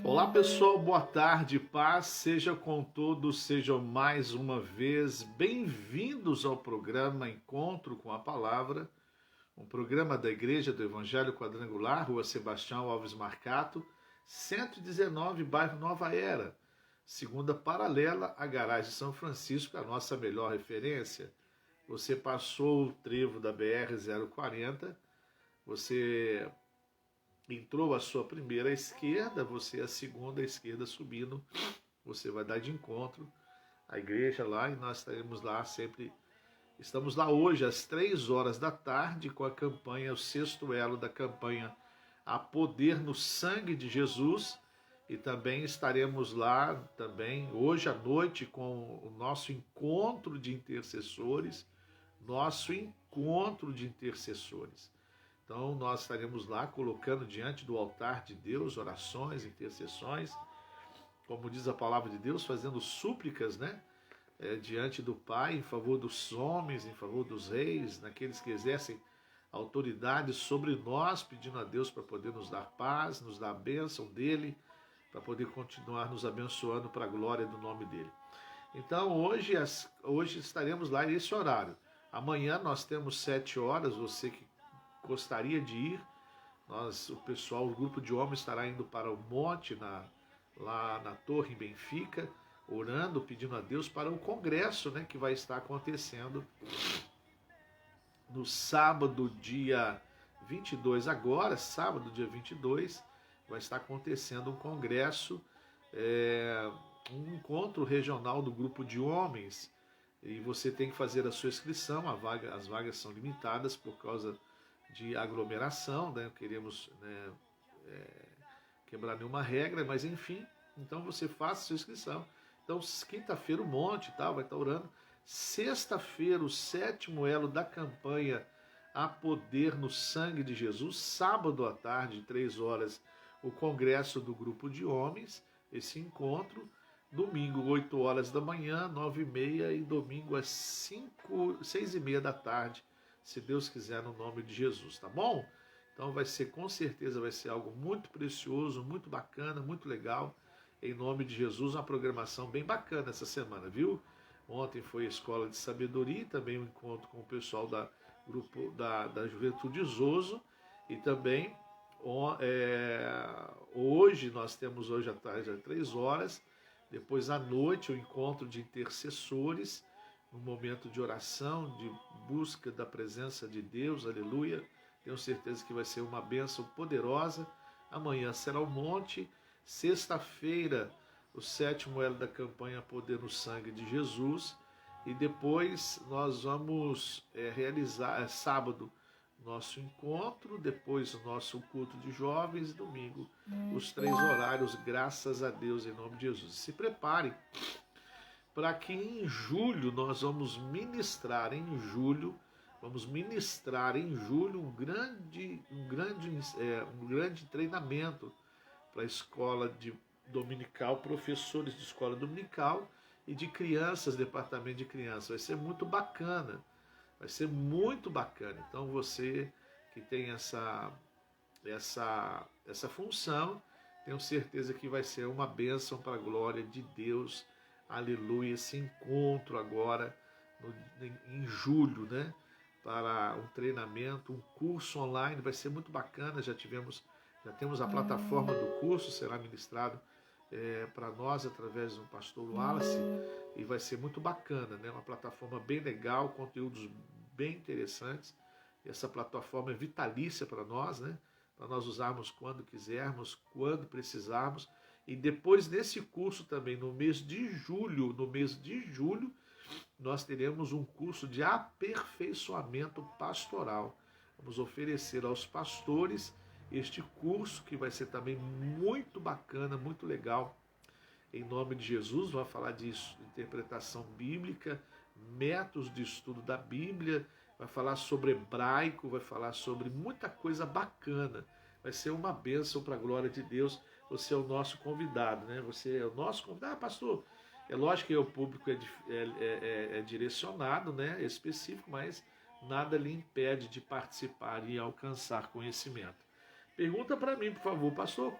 Olá pessoal, boa tarde, paz seja com todos, sejam mais uma vez bem-vindos ao programa Encontro com a Palavra, um programa da Igreja do Evangelho Quadrangular, Rua Sebastião Alves Marcato, 119, bairro Nova Era, segunda paralela à garagem São Francisco, a nossa melhor referência. Você passou o trevo da BR-040, você entrou a sua primeira à esquerda, você a segunda à esquerda subindo, você vai dar de encontro à igreja lá e nós estaremos lá sempre. Estamos lá hoje às 3 horas da tarde com a campanha, o sexto elo da campanha A Poder no Sangue de Jesus, e também estaremos lá também hoje à noite com o nosso encontro de intercessores, Então nós estaremos lá colocando diante do altar de Deus orações, intercessões, como diz a palavra de Deus, fazendo súplicas, né? Diante do Pai, em favor dos homens, em favor dos reis, naqueles que exercem autoridade sobre nós, pedindo a Deus para poder nos dar paz, nos dar a bênção dEle, para poder continuar nos abençoando para a glória do nome dEle. Então hoje estaremos lá nesse horário. Amanhã nós temos 7 horas, você que gostaria de ir, o grupo de homens estará indo para o monte, lá na torre em Benfica, orando, pedindo a Deus para o congresso, né, que vai estar acontecendo no sábado, dia 22, agora, sábado, dia 22, vai estar acontecendo um congresso, um encontro regional do grupo de homens, e você tem que fazer a sua inscrição, as vagas são limitadas por causa de aglomeração, né? Queremos quebrar nenhuma regra, mas enfim, então você faça a sua inscrição. Então, quinta-feira o monte vai estar orando. Sexta-feira, o sétimo elo da campanha A Poder no Sangue de Jesus. Sábado à tarde, 3 horas, o congresso do grupo de homens, esse encontro. Domingo, 8 horas da manhã, 9h30, e domingo às 6h30 da tarde, se Deus quiser, no nome de Jesus, tá bom? Então com certeza vai ser algo muito precioso, muito bacana, muito legal. Em nome de Jesus, uma programação bem bacana essa semana, viu? Ontem foi a Escola de Sabedoria, também um encontro com o pessoal da Juventude Zoso, e também hoje nós temos hoje à tarde às 3 horas, depois à noite o encontro de intercessores, um momento de oração, de busca da presença de Deus, aleluia. Tenho certeza que vai ser uma bênção poderosa. Amanhã será o monte. Sexta-feira, o sétimo elo da campanha Poder no Sangue de Jesus. E depois nós vamos realizar, sábado, nosso encontro, depois o nosso culto de jovens, domingo, os 3 horários, graças a Deus, em nome de Jesus. Se preparem para que em julho nós vamos ministrar um grande treinamento para a escola dominical, professores de escola dominical e de crianças, departamento de crianças. Vai ser muito bacana. Então você que tem essa função, tenho certeza que vai ser uma bênção para a glória de Deus. Aleluia, esse encontro agora em julho, né? Para um treinamento, um curso online, vai ser muito bacana. Já temos a plataforma do curso, será ministrado para nós através do pastor Wallace, e vai ser muito bacana, né? Uma plataforma bem legal, conteúdos bem interessantes. E essa plataforma é vitalícia para nós, né? Para nós usarmos quando quisermos, quando precisarmos. E depois nesse curso também, no mês de julho, nós teremos um curso de aperfeiçoamento pastoral. Vamos oferecer aos pastores este curso, que vai ser também muito bacana, muito legal. Em nome de Jesus, vai falar de interpretação bíblica, métodos de estudo da Bíblia, vai falar sobre hebraico, vai falar sobre muita coisa bacana. Vai ser uma bênção para a glória de Deus. Você é o nosso convidado, né? Você é o nosso convidado. Pastor, é lógico que o público é direcionado, né? É específico, mas nada lhe impede de participar e alcançar conhecimento. Pergunta para mim, por favor, pastor,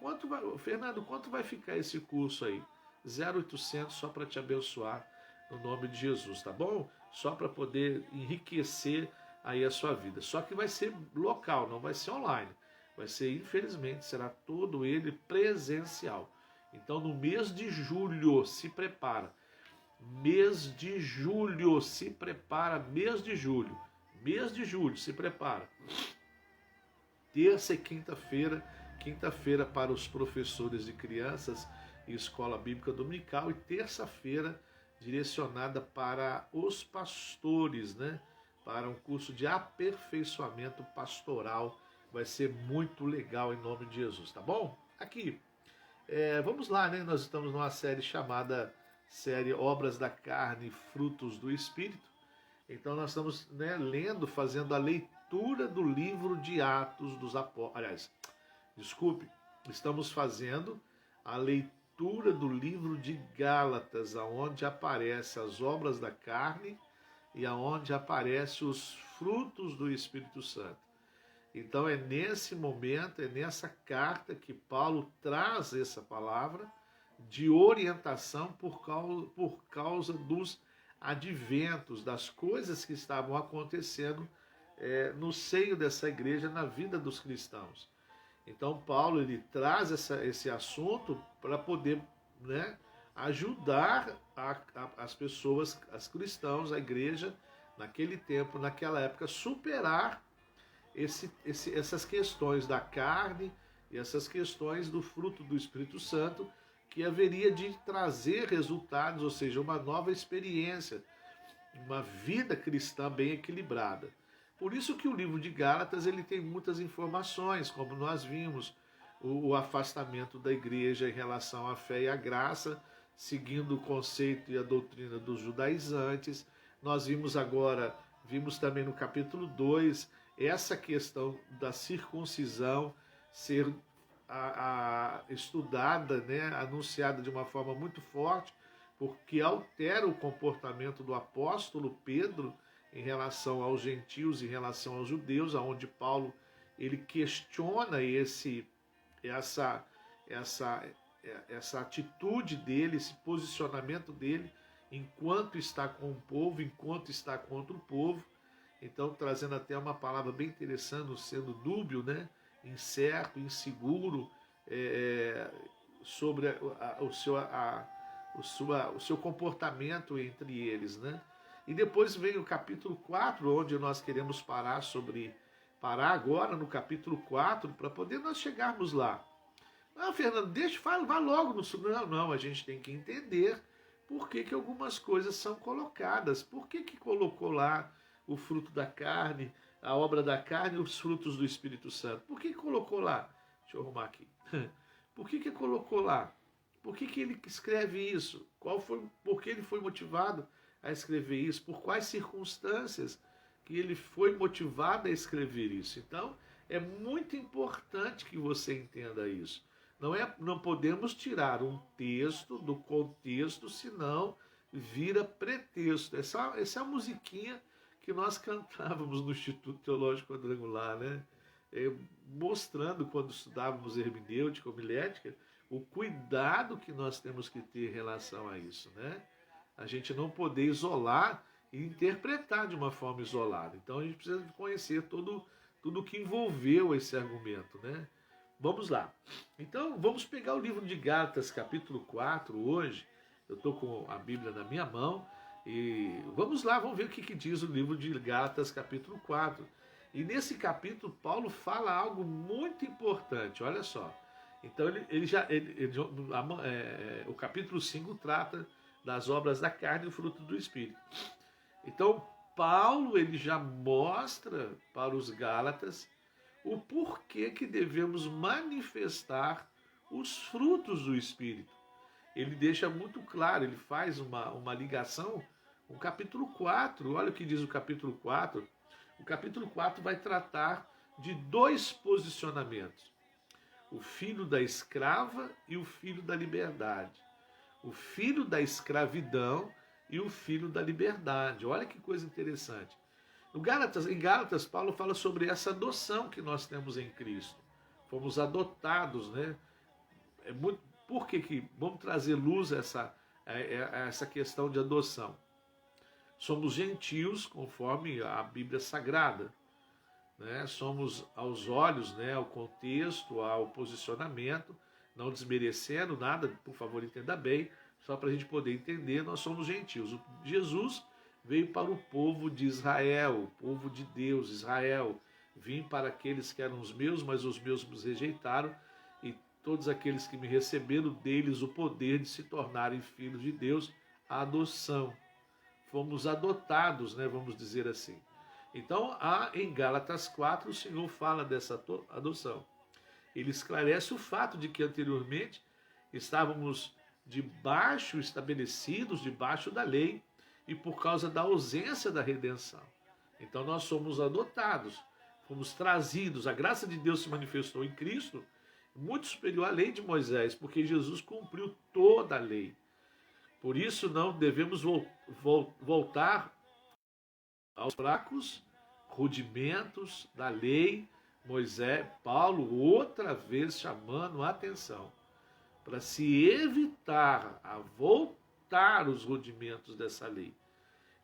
Fernando, quanto vai ficar esse curso aí? 0800 só para te abençoar no nome de Jesus, tá bom? Só para poder enriquecer aí a sua vida. Só que vai ser local, não vai ser online. Vai ser, infelizmente, será todo ele presencial. Então, no mês de julho, se prepara. Mês de julho, se prepara. Mês de julho, se prepara. Terça e quinta-feira, quinta-feira para os professores de crianças e escola bíblica dominical, e terça-feira direcionada para os pastores, né? Para um curso de aperfeiçoamento pastoral. Vai ser muito legal em nome de Jesus, tá bom? Aqui, vamos lá, né? Nós estamos numa série chamada série Obras da Carne e Frutos do Espírito. Então nós estamos, né, lendo, fazendo a leitura do livro de Atos dos Apóstolos. Aliás, desculpe, estamos fazendo a leitura do livro de Gálatas, aonde aparecem as obras da carne e aonde aparecem os frutos do Espírito Santo. Então é nesse momento, é nessa carta que Paulo traz essa palavra de orientação por causa dos adventos, das coisas que estavam acontecendo no seio dessa igreja, na vida dos cristãos. Então Paulo ele traz esse assunto para poder, né, ajudar as pessoas, as cristãos, a igreja, naquele tempo, naquela época, superar essas questões da carne e essas questões do fruto do Espírito Santo, que haveria de trazer resultados, ou seja, uma nova experiência, uma vida cristã bem equilibrada. Por isso que o livro de Gálatas ele tem muitas informações, como nós vimos, o afastamento da igreja em relação à fé e à graça, seguindo o conceito e a doutrina dos judaizantes. Nós vimos também no capítulo 2, essa questão da circuncisão ser estudada, né, anunciada de uma forma muito forte, porque altera o comportamento do apóstolo Pedro em relação aos gentios, em relação aos judeus, aonde Paulo ele questiona essa atitude dele, esse posicionamento dele, enquanto está com o povo, enquanto está contra o povo. Então, trazendo até uma palavra bem interessante, sendo dúbio, né? Incerto, inseguro, sobre o seu comportamento entre eles, né? E depois vem o capítulo 4, onde nós queremos parar agora no capítulo 4, para poder nós chegarmos lá. Não, Fernando, vá logo no... Não, a gente tem que entender por que algumas coisas são colocadas, por que colocou lá o fruto da carne, a obra da carne e os frutos do Espírito Santo. Por que colocou lá? Deixa eu arrumar aqui. Por que colocou lá? Por que ele escreve isso? Por que ele foi motivado a escrever isso? Por quais circunstâncias que ele foi motivado a escrever isso? Então, é muito importante que você entenda isso. Não podemos tirar um texto do contexto, senão vira pretexto. Essa é a musiquinha que nós cantávamos no Instituto Teológico Quadrangular, né? Mostrando, quando estudávamos hermenêutica, homilética, o cuidado que nós temos que ter em relação a isso, né? A gente não poder isolar e interpretar de uma forma isolada. Então a gente precisa conhecer tudo o que envolveu esse argumento, né? Vamos lá. Então vamos pegar o livro de Gálatas, capítulo 4, hoje. Eu estou com a Bíblia na minha mão. E vamos lá, vamos ver o que diz o livro de Gálatas, capítulo 4. E nesse capítulo, Paulo fala algo muito importante, olha só. Então, o capítulo 5 trata das obras da carne e o fruto do Espírito. Então, Paulo ele já mostra para os Gálatas o porquê que devemos manifestar os frutos do Espírito. Ele deixa muito claro, ele faz uma ligação com o capítulo 4. Olha o que diz o capítulo 4. O capítulo 4 vai tratar de dois posicionamentos. O filho da escrava e o filho da liberdade. O filho da escravidão e o filho da liberdade. Olha que coisa interessante. Em Gálatas, Paulo fala sobre essa adoção que nós temos em Cristo. fomos adotados, né? Por que vamos trazer luz a essa questão de adoção? Somos gentios, conforme a Bíblia Sagrada, né? Somos aos olhos, né, ao contexto, ao posicionamento, não desmerecendo nada, por favor, entenda bem, só para a gente poder entender, nós somos gentios. Jesus veio para o povo de Israel, o povo de Deus, Israel. Vim para aqueles que eram os meus, mas os meus me rejeitaram, e todos aqueles que me receberam, deles o poder de se tornarem filhos de Deus, a adoção. Fomos adotados, né, vamos dizer assim. Então, em Gálatas 4, o Senhor fala dessa adoção. Ele esclarece o fato de que anteriormente estávamos estabelecidos debaixo da lei, e por causa da ausência da redenção. Então nós somos adotados, fomos trazidos, a graça de Deus se manifestou em Cristo, muito superior à lei de Moisés, porque Jesus cumpriu toda a lei. Por isso não devemos voltar aos fracos rudimentos da lei. Moisés, Paulo, outra vez chamando a atenção para se evitar a voltar os rudimentos dessa lei.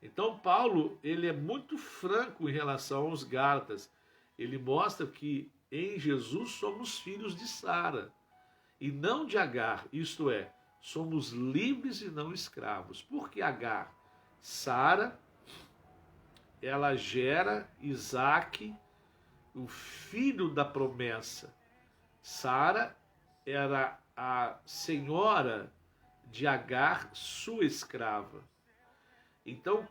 Então Paulo, ele é muito franco em relação aos Gálatas. Ele mostra que em Jesus somos filhos de Sara e não de Agar, isto é, somos livres e não escravos. Por que Agar? Sara, ela gera Isaque, o filho da promessa. Sara era a senhora de Agar, sua escrava. Então,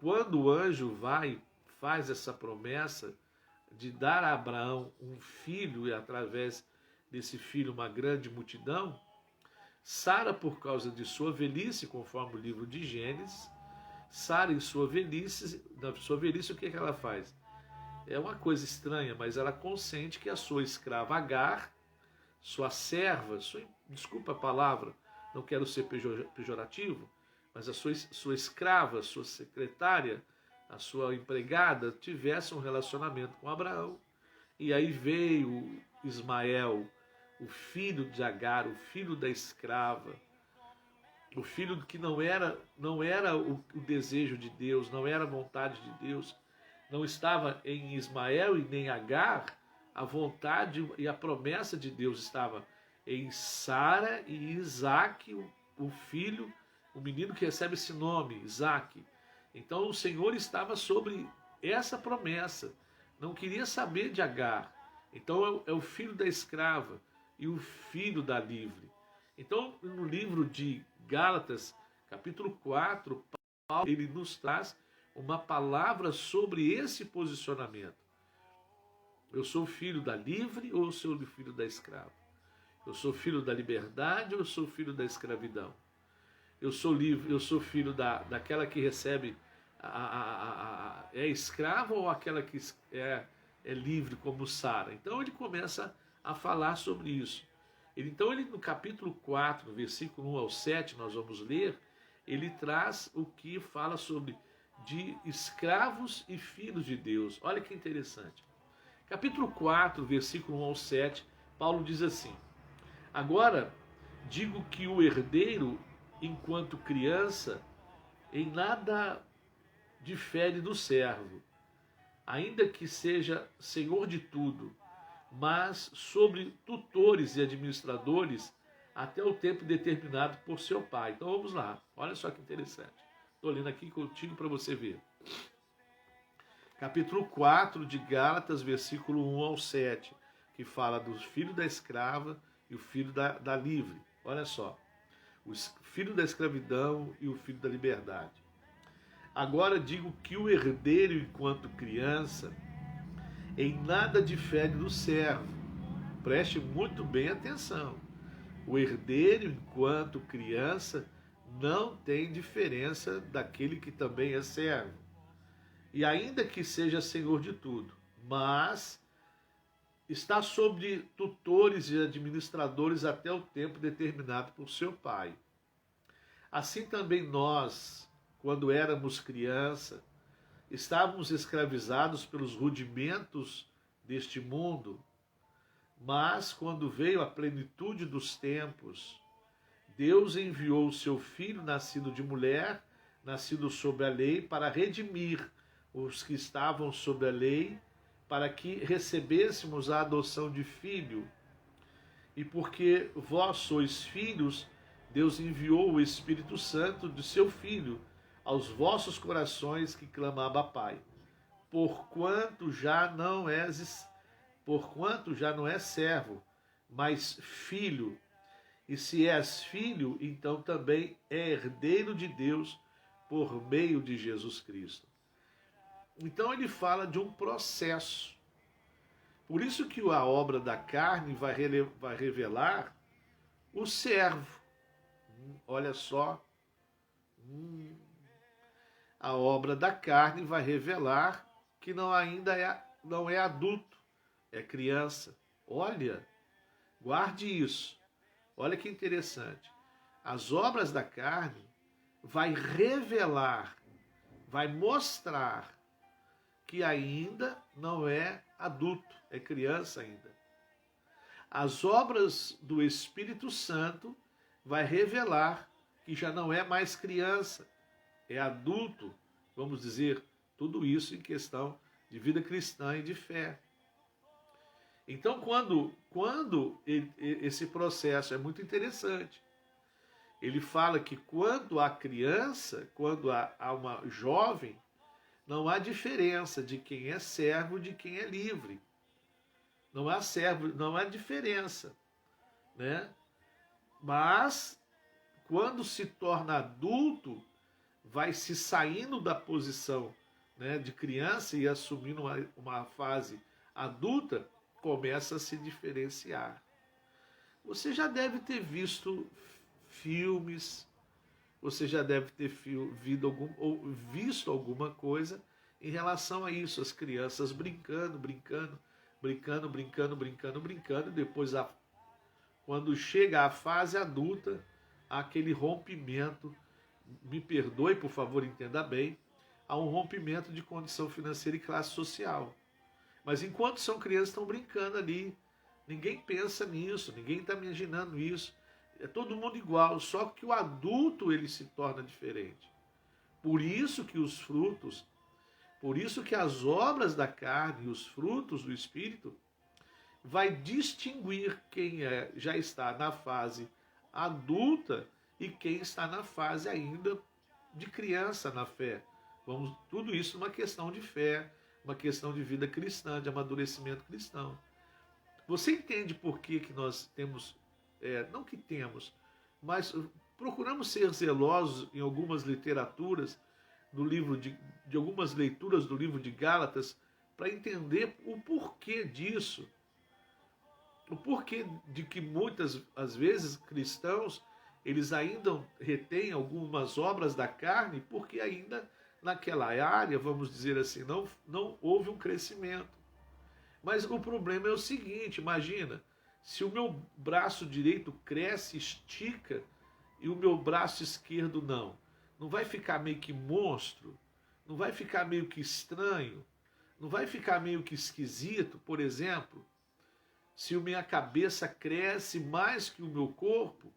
quando o anjo vai, faz essa promessa de dar a Abraão um filho, e através desse filho uma grande multidão, Sara, por causa de sua velhice, conforme o livro de Gênesis, Sara, em sua velhice, o que ela faz? É uma coisa estranha, mas ela consente que a sua escrava Agar, sua serva, desculpa a palavra, não quero ser pejorativo, mas a sua escrava, sua secretária, a sua empregada, tivesse um relacionamento com Abraão. E aí veio Ismael, o filho de Agar, o filho da escrava, o filho que não era o desejo de Deus, não era a vontade de Deus, não estava em Ismael e nem Agar, a vontade e a promessa de Deus estava em Sara e Isaque, o filho, o menino que recebe esse nome, Isaque. Então o Senhor estava sobre essa promessa, não queria saber de Agar. Então é o filho da escrava e o filho da livre. Então no livro de Gálatas, capítulo 4, Paulo, ele nos traz uma palavra sobre esse posicionamento. Eu sou filho da livre ou eu sou filho da escrava? Eu sou filho da liberdade ou eu sou filho da escravidão? Eu sou livre, eu sou filho daquela que recebe é escrava ou aquela que é livre como Sara? Então ele começa a falar sobre isso. Então ele no capítulo 4, no versículo 1 ao 7, nós vamos ler, ele traz o que fala sobre de escravos e filhos de Deus. Olha que interessante. Capítulo 4, versículo 1 ao 7, Paulo diz assim: agora digo que o herdeiro, enquanto criança, em nada difere do servo, ainda que seja senhor de tudo, mas sobre tutores e administradores até o tempo determinado por seu pai. Então vamos lá, olha só que interessante. Estou lendo aqui contigo para você ver. Capítulo 4 de Gálatas, versículo 1 ao 7, que fala do filho da escrava e o filho da livre. Olha só, o filho da escravidão e o filho da liberdade. Agora digo que o herdeiro, enquanto criança, em nada difere do servo. Preste muito bem atenção. O herdeiro, enquanto criança, não tem diferença daquele que também é servo. E ainda que seja senhor de tudo, mas está sobre tutores e administradores até o tempo determinado por seu pai. Assim também nós, quando éramos criança, estávamos escravizados pelos rudimentos deste mundo. Mas, quando veio a plenitude dos tempos, Deus enviou o seu Filho, nascido de mulher, nascido sob a lei, para redimir os que estavam sob a lei, para que recebêssemos a adoção de filho. E porque vós sois filhos, Deus enviou o Espírito Santo de seu Filho aos vossos corações, que clama Abba Pai. Porquanto já não és servo, mas filho. E se és filho, então também é herdeiro de Deus por meio de Jesus Cristo. Então ele fala de um processo. Por isso que a obra da carne vai revelar o servo. Olha só. A obra da carne vai revelar que não é adulto, é criança. Olha, guarde isso. Olha que interessante. As obras da carne vai revelar, vai mostrar que ainda não é adulto, é criança ainda. As obras do Espírito Santo vai revelar que já não é mais criança, é adulto, vamos dizer, tudo isso em questão de vida cristã e de fé. Então, quando esse processo é muito interessante, ele fala que quando há criança, quando há uma jovem, não há diferença de quem é servo de quem é livre. Não há servo, não há diferença, né? Mas quando se torna adulto, vai se saindo da posição, né, de criança e assumindo uma fase adulta, começa a se diferenciar. Você já deve ter visto filmes, você já deve ter visto alguma coisa em relação a isso, as crianças brincando, e depois, quando chega a fase adulta, há aquele rompimento, me perdoe, por favor, entenda bem, há um rompimento de condição financeira e classe social. Mas enquanto são crianças, estão brincando ali. Ninguém pensa nisso, ninguém está imaginando isso. É todo mundo igual, só que o adulto ele se torna diferente. Por isso que os frutos, por isso que as obras da carne e os frutos do Espírito vai distinguir quem já está na fase adulta e quem está na fase ainda de criança na fé. Tudo isso numa questão de fé, uma questão de vida cristã, de amadurecimento cristão. Você entende por que nós temos, não que temos, mas procuramos ser zelosos em algumas literaturas, de algumas leituras do livro de Gálatas, para entender o porquê disso. O porquê de que muitas, às vezes, cristãos, eles ainda retêm algumas obras da carne, porque ainda naquela área, vamos dizer assim, não houve um crescimento. Mas o problema é o seguinte, imagina, se o meu braço direito cresce, estica, e o meu braço esquerdo não vai ficar meio que monstro? Não vai ficar meio que estranho? Não vai ficar meio que esquisito, por exemplo? Se a minha cabeça cresce mais que o meu corpo,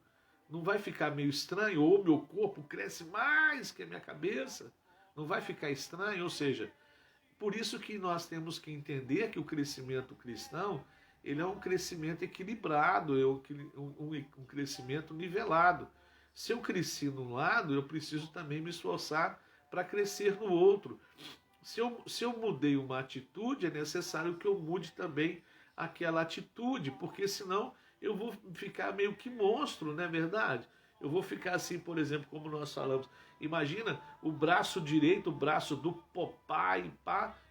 não vai ficar meio estranho? Ou o meu corpo cresce mais que a minha cabeça? Não vai ficar estranho? Ou seja, por isso que nós temos que entender que o crescimento cristão, ele é um crescimento equilibrado, é um crescimento nivelado. Se eu cresci num lado, eu preciso também me esforçar para crescer no outro. Se eu mudei uma atitude, é necessário que eu mude também aquela atitude, porque senão eu vou ficar meio que monstro, não é verdade? Eu vou ficar assim, por exemplo, como nós falamos. Imagina o braço direito, o braço do Popeye,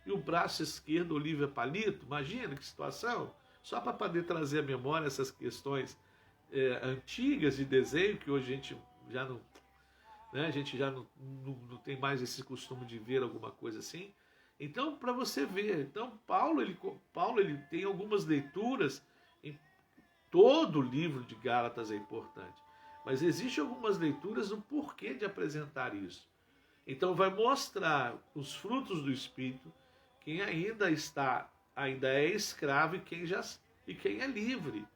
e o braço esquerdo, Olivia Palito. Imagina que situação. Só para poder trazer à memória essas questões antigas de desenho, que hoje a gente já não, né, a gente já não tem mais esse costume de ver alguma coisa assim. Então, para você ver, então Paulo ele tem algumas leituras, em todo o livro de Gálatas é importante, mas existem algumas leituras do porquê de apresentar isso. Então vai mostrar os frutos do Espírito, quem ainda é escravo e quem já e quem é livre.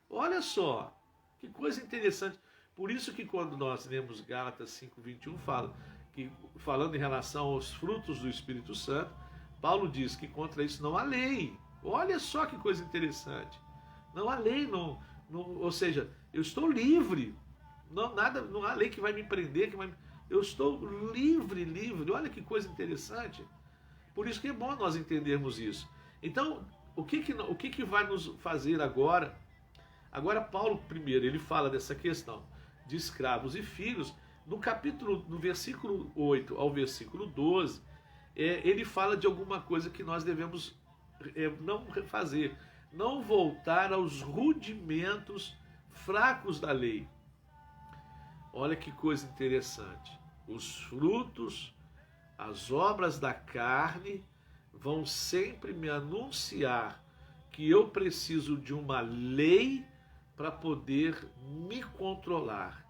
Olha só, que coisa interessante. Por isso que quando nós lemos Gálatas 5:21, falando em relação aos frutos do Espírito Santo, Paulo diz que contra isso não há lei. Olha só que coisa interessante. Não há lei, ou seja, eu estou livre. Não há lei que vai me prender, eu estou livre. Olha que coisa interessante. Por isso que é bom nós entendermos isso. Então, o que vai nos fazer agora? Agora Paulo, primeiro, ele fala dessa questão de escravos e filhos. No versículo 8 ao versículo 12, ele fala de alguma coisa que nós devemos não fazer. Não voltar aos rudimentos fracos da lei. Olha que coisa interessante. Os frutos, as obras da carne vão sempre me anunciar que eu preciso de uma lei para poder me controlar.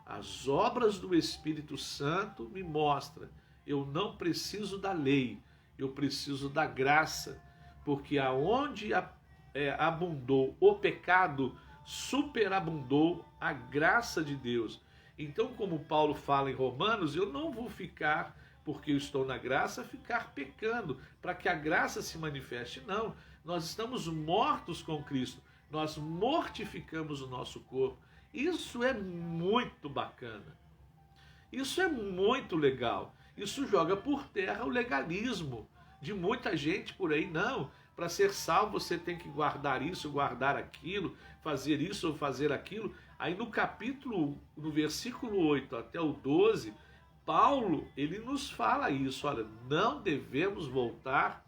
As obras do Espírito Santo me mostram, eu não preciso da lei, eu preciso da graça, porque aonde abundou o pecado, superabundou a graça de Deus. Então, como Paulo fala em Romanos, eu não vou ficar, porque eu estou na graça, ficar pecando, para que a graça se manifeste. Não, nós estamos mortos com Cristo, nós mortificamos o nosso corpo. Isso é muito bacana, isso é muito legal. Isso joga por terra o legalismo de muita gente por aí. Não, para ser salvo você tem que guardar isso, guardar aquilo, fazer isso ou fazer aquilo. Aí no versículo 8 até o 12, Paulo, ele nos fala isso. Olha, não devemos voltar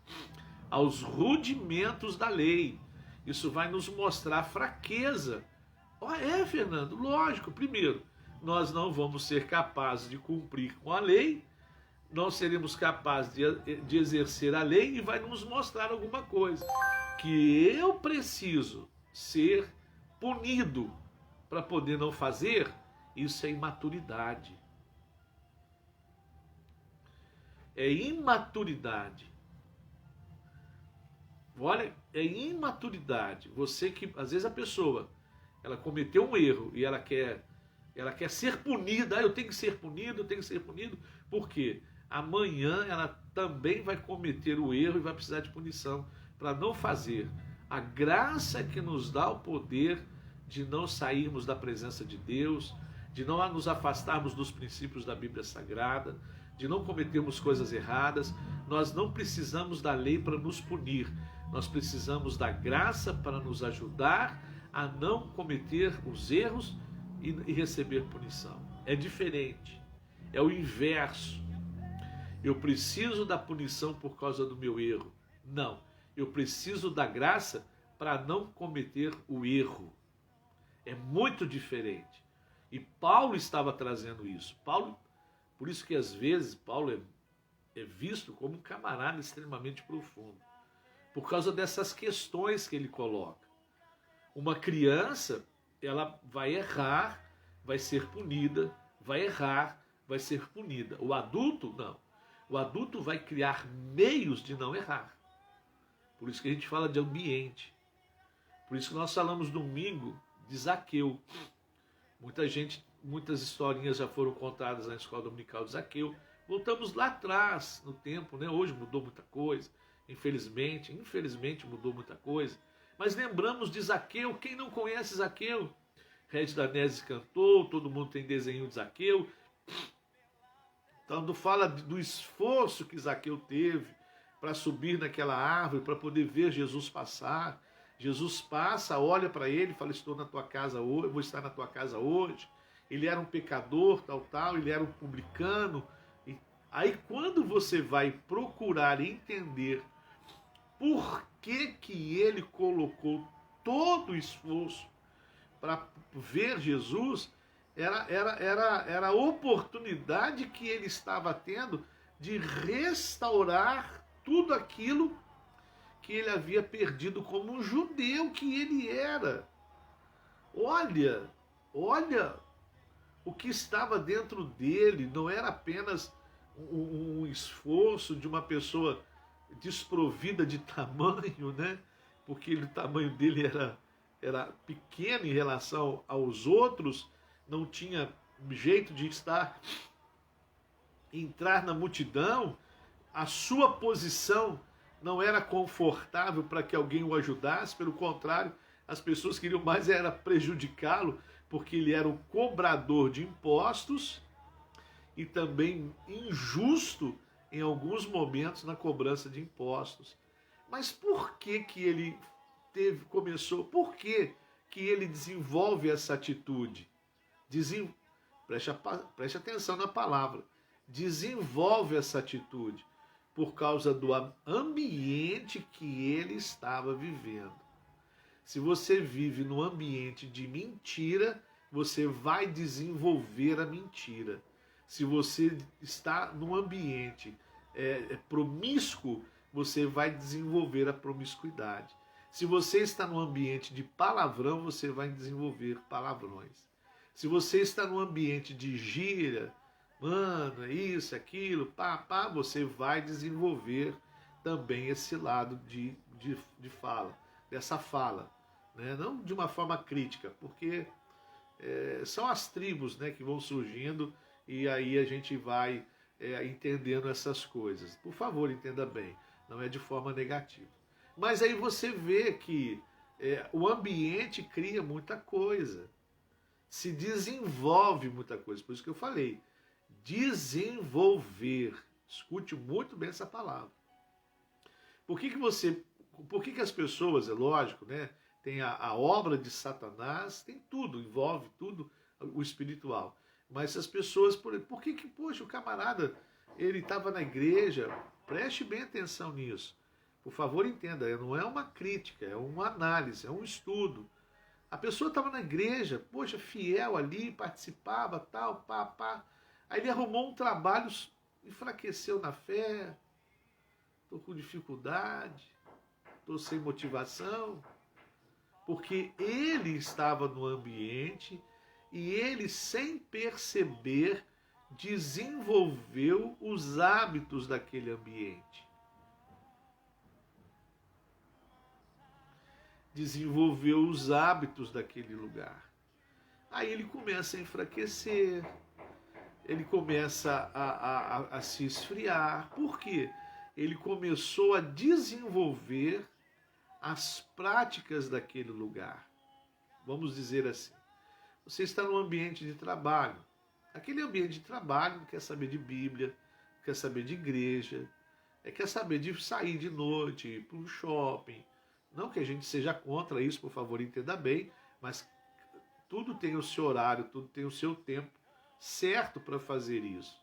aos rudimentos da lei. Isso vai nos mostrar fraqueza. Fernando, lógico. Primeiro, nós não vamos ser capazes de cumprir com a lei, não seremos capazes de exercer a lei, e vai nos mostrar alguma coisa. Que eu preciso ser punido para poder não fazer, isso é imaturidade. É imaturidade. Olha, é imaturidade. Você que, às vezes a pessoa, ela cometeu um erro e ela quer ser punida. Eu tenho que ser punido, Por quê? Amanhã ela também vai cometer o erro e vai precisar de punição para não fazer. A graça que nos dá o poder de não sairmos da presença de Deus, de não nos afastarmos dos princípios da Bíblia Sagrada, de não cometermos coisas erradas. Nós não precisamos da lei para nos punir, nós precisamos da graça para nos ajudar a não cometer os erros e receber punição. É diferente, é o inverso. Eu preciso da punição por causa do meu erro. Não, eu preciso da graça para não cometer o erro. É muito diferente. E Paulo estava trazendo isso. Por isso que às vezes Paulo é visto como um camarada extremamente profundo, por causa dessas questões que ele coloca. Uma criança, ela vai errar, vai ser punida, vai errar, vai ser punida. O adulto, não. O adulto vai criar meios de não errar. Por isso que a gente fala de ambiente. Por isso que nós falamos domingo de Zaqueu. Muitas historinhas já foram contadas na escola dominical de Zaqueu. Voltamos lá atrás no tempo, né? Hoje mudou muita coisa. Infelizmente mudou muita coisa. Mas lembramos de Zaqueu. Quem não conhece Zaqueu? Regis Danese cantou, todo mundo tem desenho de Zaqueu. Então fala do esforço que Zaqueu teve para subir naquela árvore, para poder ver Jesus passar. Jesus passa, olha para ele e fala: estou na tua casa hoje, eu vou estar na tua casa hoje. Ele era um pecador, tal, ele era um publicano. E aí quando você vai procurar entender por que ele colocou todo o esforço para ver Jesus, era a oportunidade que ele estava tendo de restaurar tudo aquilo que ele havia perdido como um judeu que ele era. Olha o que estava dentro dele. Não era apenas um esforço de uma pessoa desprovida de tamanho, né? porque o tamanho dele era pequeno em relação aos outros, não tinha jeito de entrar na multidão, a sua posição não era confortável para que alguém o ajudasse, pelo contrário, as pessoas queriam mais era prejudicá-lo, porque ele era o cobrador de impostos e também injusto em alguns momentos na cobrança de impostos. Mas por que ele por que ele desenvolve essa atitude? Preste atenção na palavra. Desenvolve essa atitude por causa do ambiente que ele estava vivendo. Se você vive num ambiente de mentira, você vai desenvolver a mentira. Se você está num ambiente promíscuo, você vai desenvolver a promiscuidade. Se você está num ambiente de palavrão, você vai desenvolver palavrões. Se você está num ambiente de gíria, mano, isso, aquilo, você vai desenvolver também esse lado de fala, dessa fala, né? Não de uma forma crítica, porque são as tribos, né, que vão surgindo e aí a gente vai entendendo essas coisas. Por favor, entenda bem, não é de forma negativa. Mas aí você vê que o ambiente cria muita coisa, se desenvolve muita coisa, por isso que eu falei, desenvolver. Escute muito bem essa palavra. Por que as pessoas, é lógico, né, tem a obra de Satanás, tem tudo, envolve tudo o espiritual. Mas as pessoas, poxa, o camarada, ele estava na igreja, preste bem atenção nisso. Por favor, entenda, não é uma crítica, é uma análise, é um estudo. A pessoa estava na igreja, poxa, fiel ali, participava, tal, Aí ele arrumou um trabalho, enfraqueceu na fé, estou com dificuldade, estou sem motivação, porque ele estava no ambiente e ele, sem perceber, desenvolveu os hábitos daquele ambiente. Desenvolveu os hábitos daquele lugar. Aí ele começa a enfraquecer, ele começa a se esfriar. Por quê? Ele começou a desenvolver as práticas daquele lugar. Vamos dizer assim. Você está num ambiente de trabalho. Aquele ambiente de trabalho não quer saber de Bíblia, não quer saber de igreja, quer saber de sair de noite, ir para um shopping. Não que a gente seja contra isso, por favor, entenda bem, mas tudo tem o seu horário, tudo tem o seu tempo certo para fazer isso.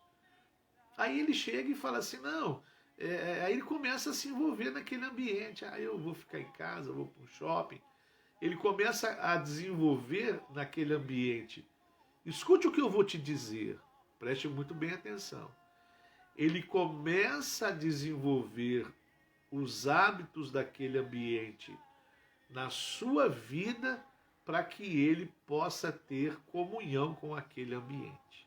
Aí ele chega e fala assim, não, aí ele começa a se envolver naquele ambiente, eu vou ficar em casa, vou para um shopping. Ele começa a desenvolver naquele ambiente. Escute o que eu vou te dizer, preste muito bem atenção. Ele começa a desenvolver os hábitos daquele ambiente na sua vida para que ele possa ter comunhão com aquele ambiente.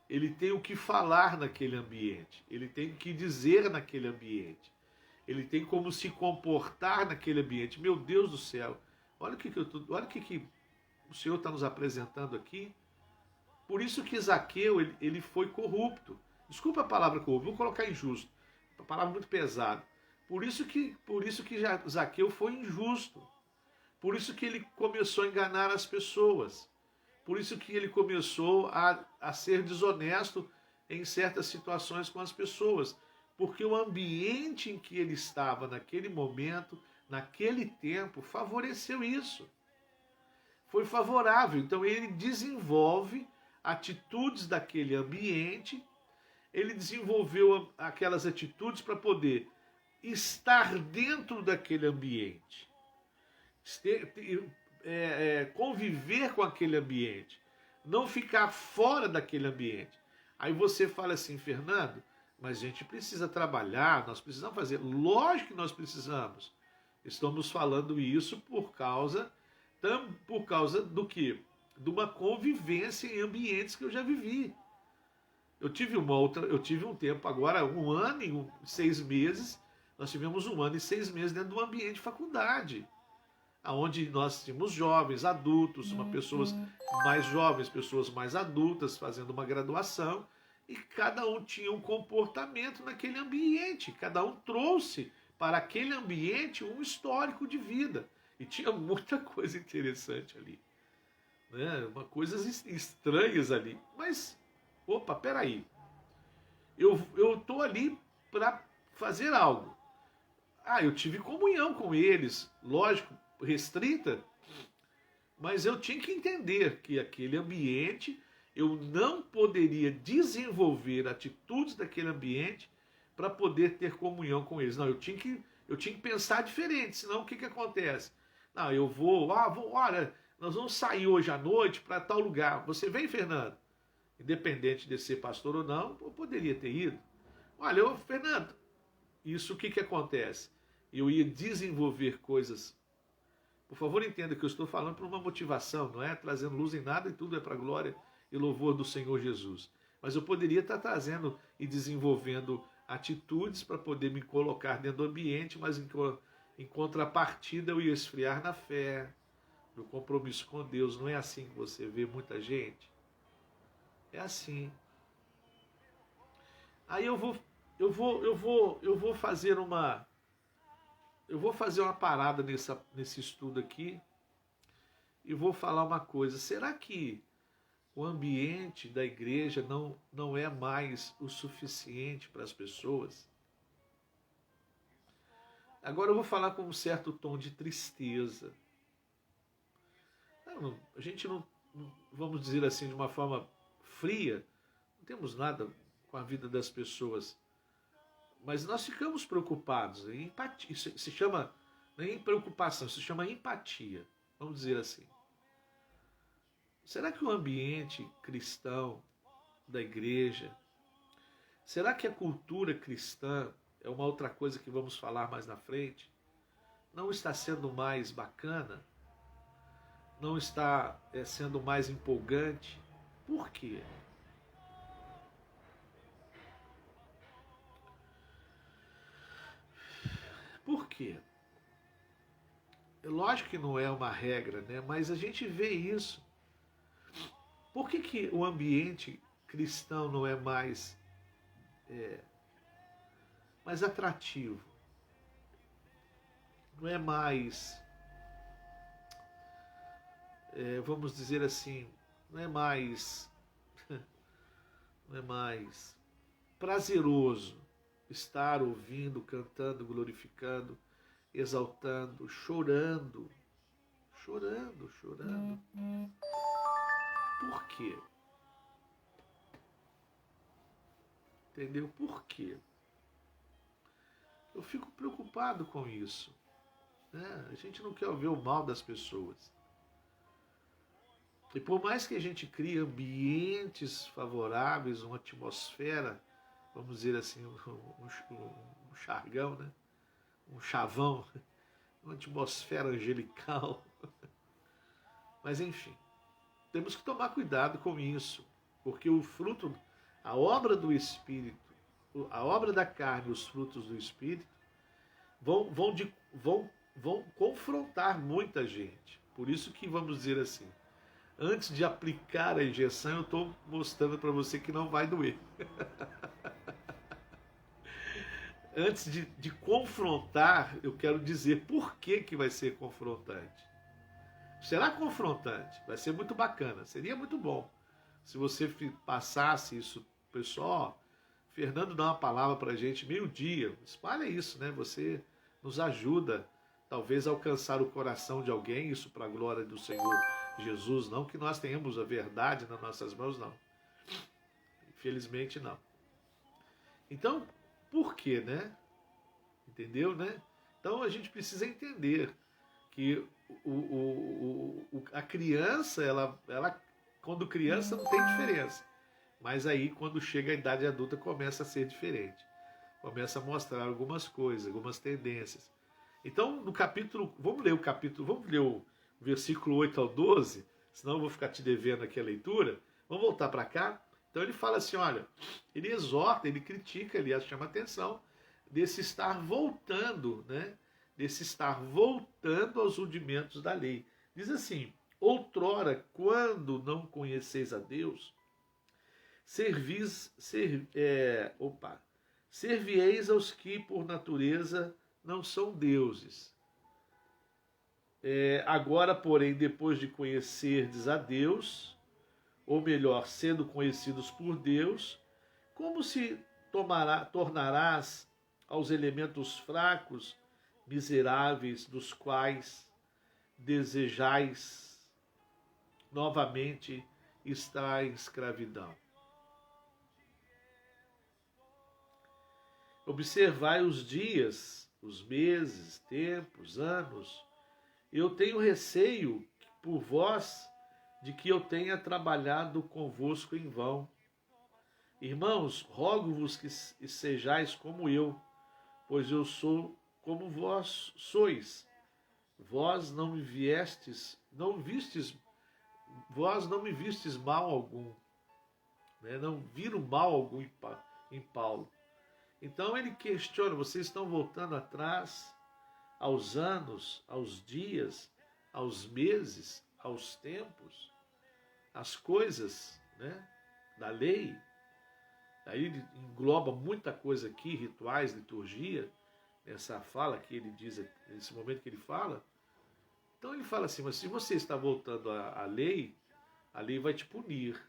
Ele tem o que falar naquele ambiente, ele tem o que dizer naquele ambiente, ele tem como se comportar naquele ambiente. Meu Deus do céu, olha o que o Senhor está nos apresentando aqui. Por isso que Zaqueu, ele foi corrupto. Desculpa a palavra corrupto, vou colocar injusto. Uma palavra muito pesada. Por isso que Zaqueu foi injusto. Por isso que ele começou a enganar as pessoas. Por isso que ele começou a ser desonesto em certas situações com as pessoas. Porque o ambiente em que ele estava naquele momento, naquele tempo, favoreceu isso. Foi favorável. Então ele desenvolve atitudes daquele ambiente. Ele desenvolveu aquelas atitudes para poder estar dentro daquele ambiente, conviver com aquele ambiente, não ficar fora daquele ambiente. Aí você fala assim, Fernando, mas a gente precisa trabalhar, nós precisamos fazer. Lógico que nós precisamos. Estamos falando isso por causa do quê? De uma convivência em ambientes que eu já vivi. Eu tive um tempo agora, 1 ano e 6 meses, Nós tivemos 1 ano e 6 meses dentro de um ambiente de faculdade, onde nós tínhamos jovens, adultos, pessoas mais jovens, pessoas mais adultas, fazendo uma graduação, e cada um tinha um comportamento naquele ambiente, cada um trouxe para aquele ambiente um histórico de vida, e tinha muita coisa interessante ali, né? Coisas estranhas ali, mas, opa, peraí, eu estou ali para fazer algo. Eu tive comunhão com eles, lógico, restrita, mas eu tinha que entender que aquele ambiente, eu não poderia desenvolver atitudes daquele ambiente para poder ter comunhão com eles. Não, eu tinha que pensar diferente, senão o que acontece? Não, eu olha, nós vamos sair hoje à noite para tal lugar. Você vem, Fernando? Independente de ser pastor ou não, eu poderia ter ido. Olha, Fernando, isso o que acontece? Eu ia desenvolver coisas. Por favor, entenda que eu estou falando por uma motivação, não é trazendo luz em nada, e tudo é para a glória e louvor do Senhor Jesus. Mas eu poderia estar trazendo e desenvolvendo atitudes para poder me colocar dentro do ambiente, mas em contrapartida eu ia esfriar na fé, no compromisso com Deus. Não é assim que você vê muita gente? É assim. Aí eu vou fazer uma parada nesse estudo aqui e vou falar uma coisa. Será que o ambiente da igreja não é mais o suficiente para as pessoas? Agora eu vou falar com um certo tom de tristeza. A gente não, vamos dizer assim, de uma forma fria, não temos nada com a vida das pessoas. Mas nós ficamos preocupados. Empatia, isso se chama nem preocupação, isso se chama empatia. Vamos dizer assim. Será que o ambiente cristão da igreja, será que a cultura cristã, é uma outra coisa que vamos falar mais na frente, não está sendo mais bacana? Não está sendo mais empolgante? Por quê? Por quê? Lógico que não é uma regra, né? Mas a gente vê isso. Por que o ambiente cristão não é mais atrativo? Não é mais, vamos dizer assim, não é mais prazeroso estar ouvindo, cantando, glorificando, exaltando, chorando. Por quê? Entendeu? Por quê? Eu fico preocupado com isso, né? A gente não quer ver o mal das pessoas. E por mais que a gente crie ambientes favoráveis, uma atmosfera, vamos dizer assim, um chargão, né? Um chavão, uma atmosfera angelical. Mas enfim, temos que tomar cuidado com isso, porque o fruto, a obra do Espírito, a obra da carne, os frutos do Espírito, vão confrontar muita gente. Por isso que vamos dizer assim, antes de aplicar a injeção, eu estou mostrando para você que não vai doer. Antes de confrontar, eu quero dizer por que vai ser confrontante. Será confrontante, vai ser muito bacana, seria muito bom se você passasse isso, pessoal. Fernando dá uma palavra para a gente meio-dia, espalha isso, né? Você nos ajuda, talvez, a alcançar o coração de alguém, isso para a glória do Senhor Jesus. Não que nós tenhamos a verdade nas nossas mãos, não. Infelizmente, não. Então, por quê, né? Entendeu, né? Então, a gente precisa entender que a criança, ela, quando criança, não tem diferença. Mas aí, quando chega a idade adulta, começa a ser diferente. Começa a mostrar algumas coisas, algumas tendências. Então, no capítulo, vamos ler o versículo 8 ao 12, senão eu vou ficar te devendo aqui a leitura. Vamos voltar para cá. Então ele fala assim, olha, ele exorta, ele critica, aliás, chama atenção desse estar voltando, né? Desse estar voltando aos rudimentos da lei. Diz assim: outrora, quando não conheceis a Deus, servieis aos que por natureza não são deuses. Agora, porém, depois de conhecerdes a Deus, ou melhor, sendo conhecidos por Deus, como se tornarás aos elementos fracos, miseráveis, dos quais desejais novamente estar em escravidão? Observai os dias, os meses, tempos, anos. Eu tenho receio por vós de que eu tenha trabalhado convosco em vão. Irmãos, rogo-vos que sejais como eu, pois eu sou como vós sois. Vós não me vistes mal algum, né? Não viram mal algum em Paulo. Então ele questiona: vocês estão voltando atrás aos anos, aos dias, aos meses, aos tempos, às coisas, né, da lei. Aí ele engloba muita coisa aqui, rituais, liturgia, nessa fala que ele diz, nesse momento que ele fala. Então ele fala assim: mas se você está voltando à lei, a lei vai te punir.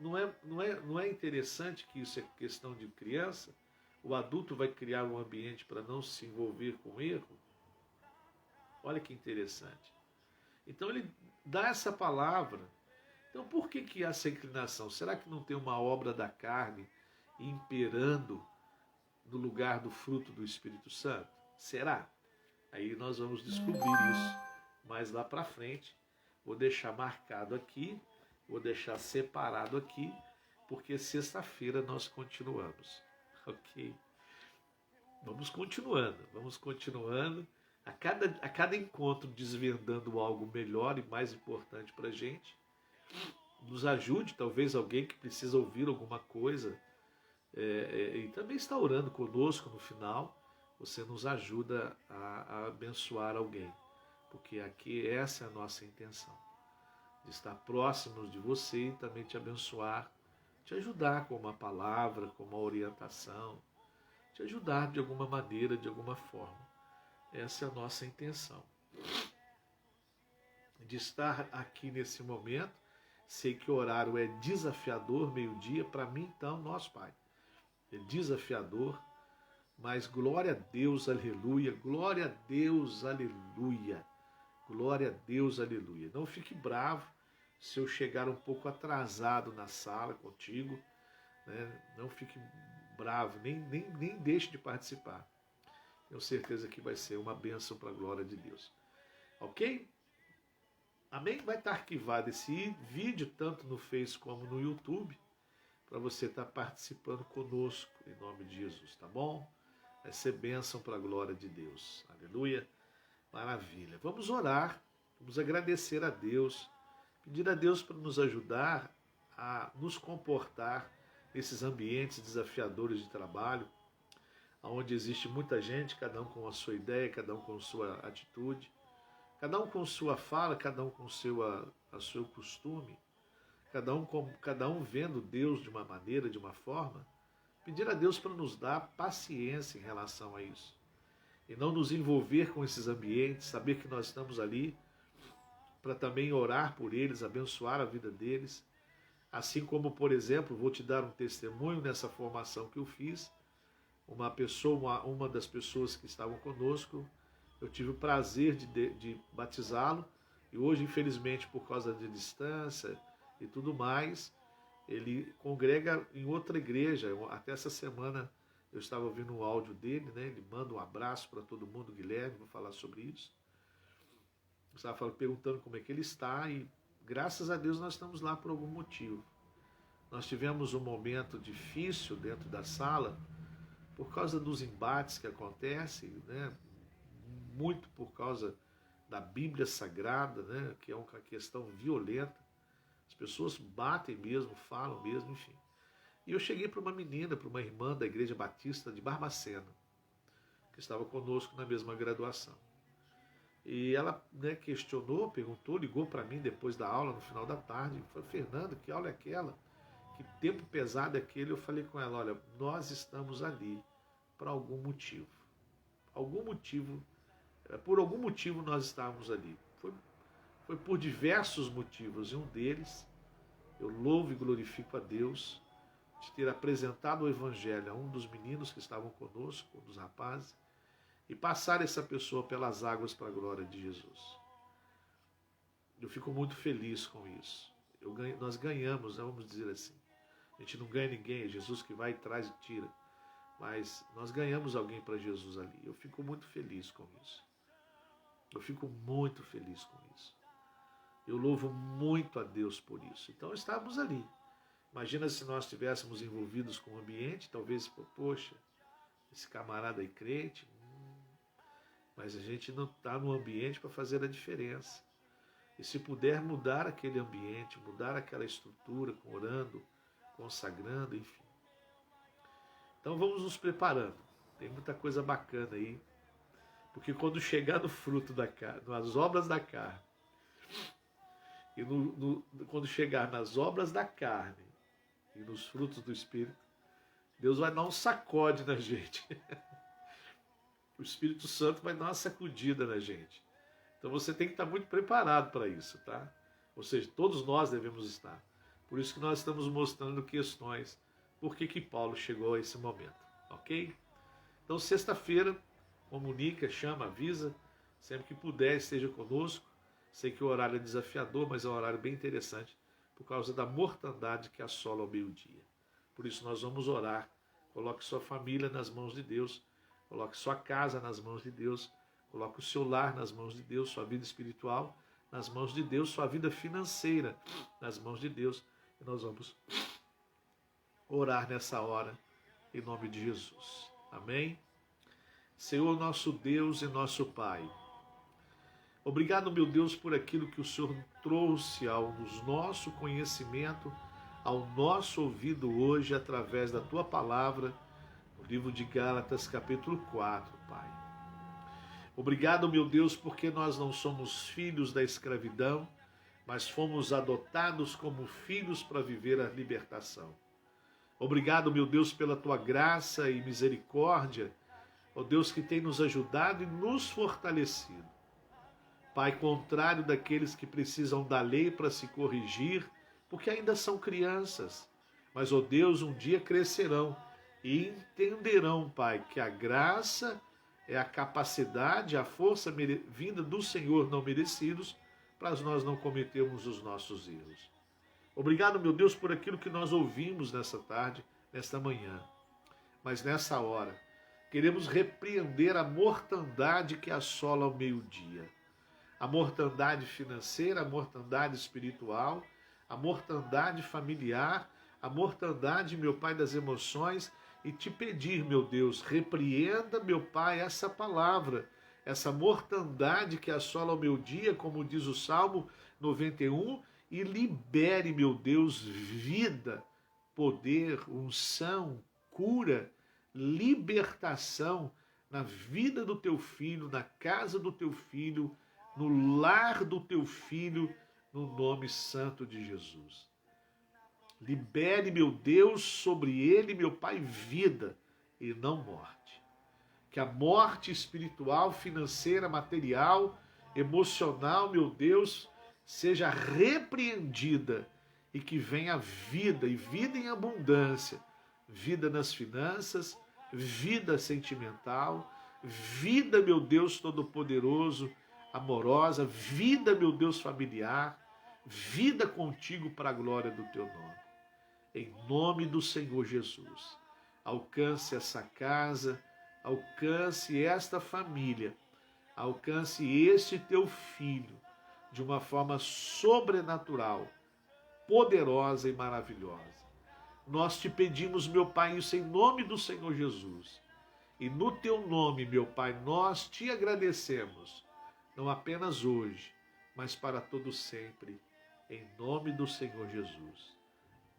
Não é interessante que isso é questão de criança? O adulto vai criar um ambiente para não se envolver com erro? Olha que interessante. Então ele dá essa palavra. Então por que há essa inclinação? Será que não tem uma obra da carne imperando no lugar do fruto do Espírito Santo? Será? Aí nós vamos descobrir isso mais lá para frente. Vou deixar marcado aqui, vou deixar separado aqui, porque sexta-feira nós continuamos. Ok? Vamos continuando. A cada encontro desvendando algo melhor e mais importante para a gente. Nos ajude, talvez alguém que precisa ouvir alguma coisa e também está orando conosco no final. Você nos ajuda a abençoar alguém, porque aqui essa é a nossa intenção, de estar próximos de você e também te abençoar, te ajudar com uma palavra, com uma orientação, te ajudar de alguma maneira, de alguma forma. Essa é a nossa intenção. De estar aqui nesse momento, sei que o horário é desafiador, meio-dia, para mim então, nosso Pai. É desafiador, mas glória a Deus, aleluia, glória a Deus, aleluia, glória a Deus, aleluia. Não fique bravo se eu chegar um pouco atrasado na sala contigo, né? Não fique bravo, nem deixe de participar. Tenho certeza que vai ser uma bênção para a glória de Deus. Ok? Amém? Vai estar arquivado esse vídeo, tanto no Face como no YouTube, para você estar participando conosco, em nome de Jesus, tá bom? Vai ser bênção para a glória de Deus. Aleluia. Maravilha. Vamos orar, vamos agradecer a Deus, pedir a Deus para nos ajudar a nos comportar nesses ambientes desafiadores de trabalho, onde existe muita gente, cada um com a sua ideia, cada um com a sua atitude, cada um com sua fala, cada um com a seu costume, cada um vendo Deus de uma maneira, de uma forma. Pedir a Deus para nos dar paciência em relação a isso. E não nos envolver com esses ambientes, saber que nós estamos ali para também orar por eles, abençoar a vida deles. Assim como, por exemplo, vou te dar um testemunho nessa formação que eu fiz. Uma das pessoas que estavam conosco, eu tive o prazer de batizá-lo, e hoje, infelizmente, por causa de distância e tudo mais, ele congrega em outra igreja. Até essa semana eu estava ouvindo um áudio dele, né? Ele manda um abraço para todo mundo, Guilherme, vou falar sobre isso. Eu estava perguntando como é que ele está, e graças a Deus nós estamos lá por algum motivo. Nós tivemos um momento difícil dentro da sala, por causa dos embates que acontecem, né? Muito por causa da Bíblia Sagrada, né? Que é uma questão violenta. As pessoas batem mesmo, falam mesmo, enfim. E eu cheguei para uma menina, para uma irmã da Igreja Batista de Barbacena, que estava conosco na mesma graduação. E ela, né, questionou, perguntou, ligou para mim depois da aula, no final da tarde. Falei, Fernando, que aula é aquela? Que tempo pesado é aquele? Eu falei com ela, olha, nós estamos ali por algum motivo. Por algum motivo nós estávamos ali. Foi por diversos motivos. E um deles, eu louvo e glorifico a Deus de ter apresentado o Evangelho a um dos meninos que estavam conosco, um dos rapazes, e passar essa pessoa pelas águas para a glória de Jesus. Eu fico muito feliz com isso. Nós ganhamos, né, vamos dizer assim. A gente não ganha ninguém, é Jesus que vai e traz e tira. Mas nós ganhamos alguém para Jesus ali. Eu fico muito feliz com isso. Eu fico muito feliz com isso. Eu louvo muito a Deus por isso. Então estávamos ali. Imagina se nós estivéssemos envolvidos com o ambiente, talvez, poxa, esse camarada aí crente, mas a gente não está no ambiente para fazer a diferença. E se puder mudar aquele ambiente, mudar aquela estrutura, orando, consagrando, enfim. Então vamos nos preparando. Tem muita coisa bacana aí. Porque quando chegar no fruto da carne, nas obras da carne, e quando chegar nas obras da carne e nos frutos do Espírito, Deus vai dar um sacode na gente. O Espírito Santo vai dar uma sacudida na gente. Então você tem que estar muito preparado para isso, tá? Ou seja, todos nós devemos estar. Por isso que nós estamos mostrando questões. Por que Paulo chegou a esse momento, ok? Então sexta-feira, comunica, chama, avisa. Sempre que puder, esteja conosco. Sei que o horário é desafiador, mas é um horário bem interessante por causa da mortandade que assola ao meio-dia. Por isso nós vamos orar. Coloque sua família nas mãos de Deus. Coloque sua casa nas mãos de Deus. Coloque o seu lar nas mãos de Deus. Sua vida espiritual nas mãos de Deus. Sua vida financeira nas mãos de Deus. E nós vamos orar nessa hora em nome de Jesus. Amém? Senhor nosso Deus e nosso Pai, obrigado, meu Deus, por aquilo que o Senhor trouxe ao nosso conhecimento, ao nosso ouvido hoje, através da Tua palavra, no livro de Gálatas, capítulo 4, Pai. Obrigado, meu Deus, porque nós não somos filhos da escravidão, mas fomos adotados como filhos para viver a libertação. Obrigado, meu Deus, pela Tua graça e misericórdia, ó Deus, que tem nos ajudado e nos fortalecido. Pai, contrário daqueles que precisam da lei para se corrigir, porque ainda são crianças. Mas, ó Deus, um dia crescerão e entenderão, Pai, que a graça é a capacidade, a força vinda do Senhor não merecidos, para nós não cometermos os nossos erros. Obrigado, meu Deus, por aquilo que nós ouvimos nessa tarde, nesta manhã. Mas nessa hora, queremos repreender a mortandade que assola ao meio-dia. A mortandade financeira, a mortandade espiritual, a mortandade familiar, a mortandade, meu Pai, das emoções, e te pedir, meu Deus, repreenda, meu Pai, essa palavra, essa mortandade que assola o meu dia, como diz o Salmo 91, e libere, meu Deus, vida, poder, unção, cura, libertação na vida do teu filho, na casa do teu filho, no lar do teu filho, no nome santo de Jesus. Libere, meu Deus, sobre ele, meu Pai, vida e não morte. Que a morte espiritual, financeira, material, emocional, meu Deus, seja repreendida e que venha vida e vida em abundância. Vida nas finanças, vida sentimental, vida, meu Deus Todo-Poderoso, amorosa, vida, meu Deus, familiar, vida contigo para a glória do teu nome. Em nome do Senhor Jesus, alcance essa casa, alcance esta família, alcance este teu filho de uma forma sobrenatural, poderosa e maravilhosa. Nós te pedimos, meu Pai, isso em nome do Senhor Jesus. E no teu nome, meu Pai, nós te agradecemos, não apenas hoje, mas para todo sempre, em nome do Senhor Jesus.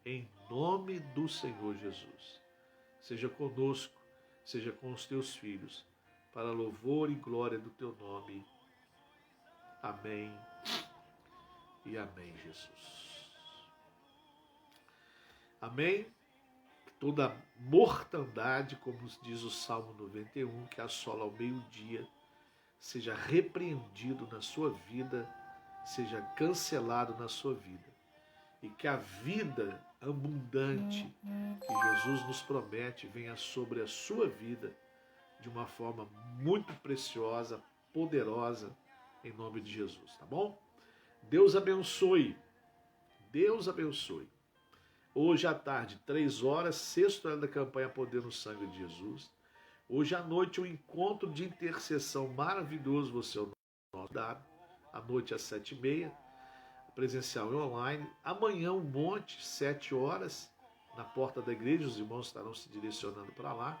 em nome do Senhor Jesus. Seja conosco, seja com os teus filhos, para louvor e glória do teu nome. Amém e amém, Jesus. Amém. Toda mortandade, como diz o Salmo 91, que assola ao meio-dia, seja repreendido na sua vida, seja cancelado na sua vida. E que a vida abundante que Jesus nos promete venha sobre a sua vida de uma forma muito preciosa, poderosa, em nome de Jesus, tá bom? Deus abençoe. Deus abençoe. Hoje à tarde, 3 horas, sexto ano da campanha Poder no Sangue de Jesus. Hoje à noite, um encontro de intercessão maravilhoso, você é o nosso dado. À noite às 7h30, presencial e online. Amanhã, um monte, 7 horas, na porta da igreja, os irmãos estarão se direcionando para lá.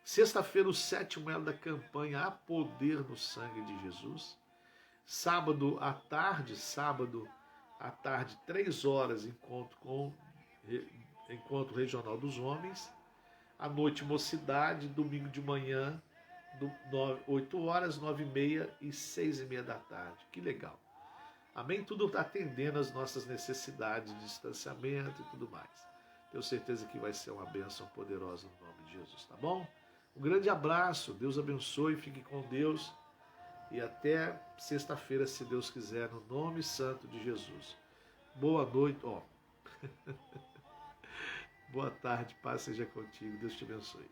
Sexta-feira, o 7º elo da campanha A Poder no Sangue de Jesus. Sábado à tarde, 3 horas, encontro regional dos homens. À noite, mocidade. Domingo de manhã, 8 horas, 9h30 e 6h30 da tarde. Que legal. Amém? Tudo está atendendo às nossas necessidades de distanciamento e tudo mais. Tenho certeza que vai ser uma bênção poderosa no nome de Jesus, tá bom? Um grande abraço, Deus abençoe, fique com Deus. E até sexta-feira, se Deus quiser, no nome santo de Jesus. Boa noite, Boa tarde, paz seja contigo. Deus te abençoe.